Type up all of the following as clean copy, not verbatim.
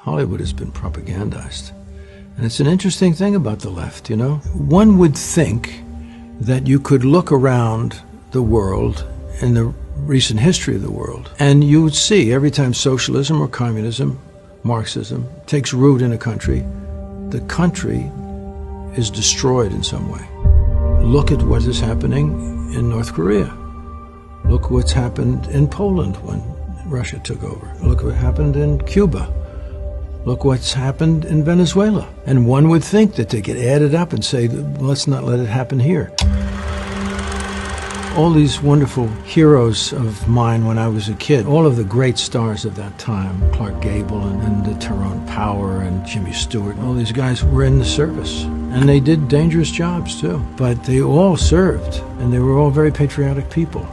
Hollywood has been propagandized. And it's an interesting thing about the left, you know. One would think that you could look around the world in the recent history of the world, and you would see every time socialism or communism, Marxism, takes root in a country, the country is destroyed in some way. Look at what is happening in North Korea. Look what's happened in Poland when Russia took over. Look what happened in Cuba. Look what's happened in Venezuela. And one would think that they get added up and say, let's not let it happen here. All these wonderful heroes of mine when I was a kid, all of the great stars of that time, Clark Gable and Tyrone Power and Jimmy Stewart, all these guys were in the service. And they did dangerous jobs too. But they all served, and they were all very patriotic people.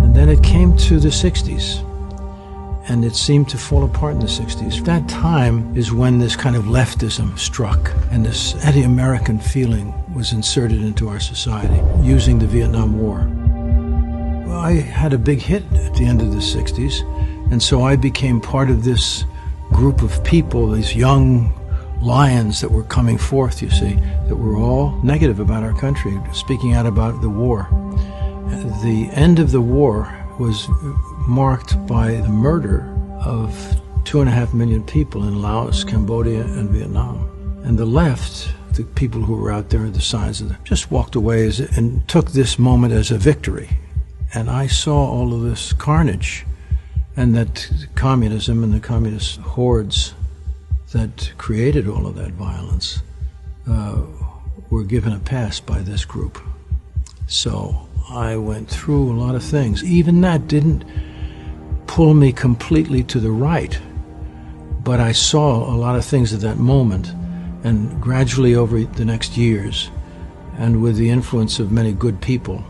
And then it came to the 60s, and it seemed to fall apart in the 60s. That time is when this kind of leftism struck, and this anti-American feeling was inserted into our society using the Vietnam War. Well, I had a big hit at the end of the 60s, and so I became part of this group of people, these young lions that were coming forth, you see, that were all negative about our country, speaking out about the war. The end of the war was marked by the murder of 2.5 million people in Laos, Cambodia, and Vietnam. And the left, the people who were out there on the sides of them, just walked away and took this moment as a victory. And I saw all of this carnage, and that communism and the communist hordes that created all of that violence were given a pass by this group. So I went through a lot of things. Even that didn't pull me completely to the right, but I saw a lot of things at that moment, and gradually over the next years, and with the influence of many good people,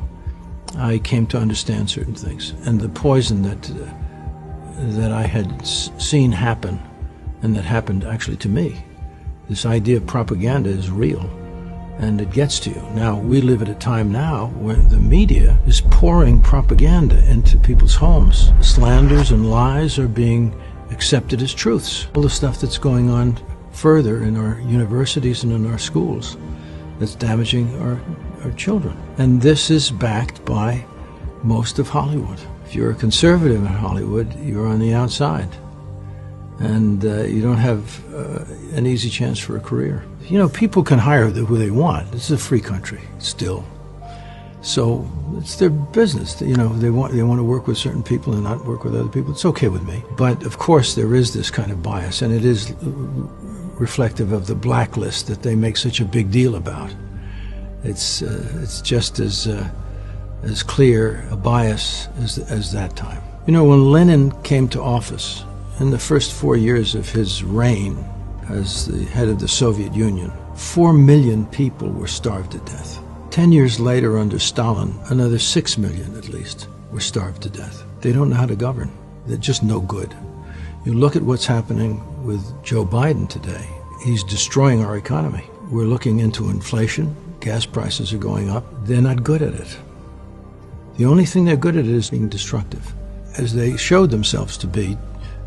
I came to understand certain things. And the poison that I had seen happen, and that happened actually to me, this idea of propaganda is real. And it gets to you. Now, we live at a time now where the media is pouring propaganda into people's homes. Slanders and lies are being accepted as truths. All the stuff that's going on further in our universities and in our schools that's damaging our children. And this is backed by most of Hollywood. If you're a conservative in Hollywood, you're on the outside. And you don't have an easy chance for a career. You know, people can hire who they want. This is a free country, still. So it's their business. You know, they want to work with certain people and not work with other people. It's okay with me. But of course, there is this kind of bias, and it is reflective of the blacklist that they make such a big deal about. It's just as clear a bias as that time. You know, when Lenin came to office, in the first 4 years of his reign as the head of the Soviet Union, 4 million people were starved to death. 10 years later, under Stalin, another 6 million at least were starved to death. They don't know how to govern. They're just no good. You look at what's happening with Joe Biden today. He's destroying our economy. We're looking into inflation. Gas prices are going up. They're not good at it. The only thing they're good at is being destructive, as they showed themselves to be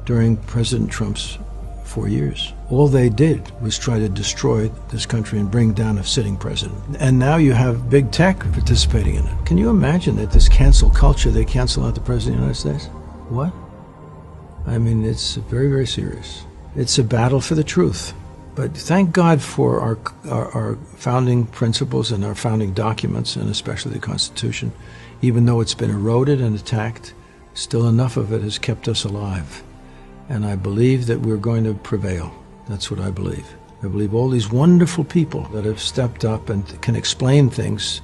during President Trump's 4 years. All they did was try to destroy this country and bring down a sitting president. And now you have big tech participating in it. Can you imagine that this cancel culture, they cancel out the President of the United States? What? I mean, it's very, very serious. It's a battle for the truth. But thank God for our founding principles and our founding documents, and especially the Constitution. Even though it's been eroded and attacked, still enough of it has kept us alive. And I believe that we're going to prevail. That's what I believe. I believe all these wonderful people that have stepped up and can explain things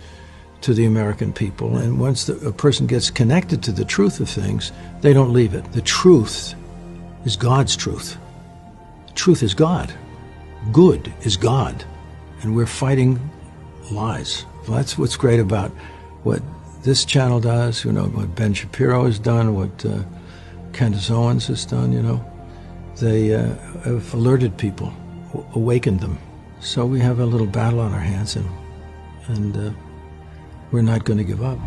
to the American people. And once a person gets connected to the truth of things, they don't leave it. The truth is God's truth. Truth is God. Good is God. And we're fighting lies. Well, that's what's great about what this channel does, you know, what Ben Shapiro has done, what Candace Owens has done, you know. They have alerted people, awakened them. So we have a little battle on our hands, and we're not going to give up.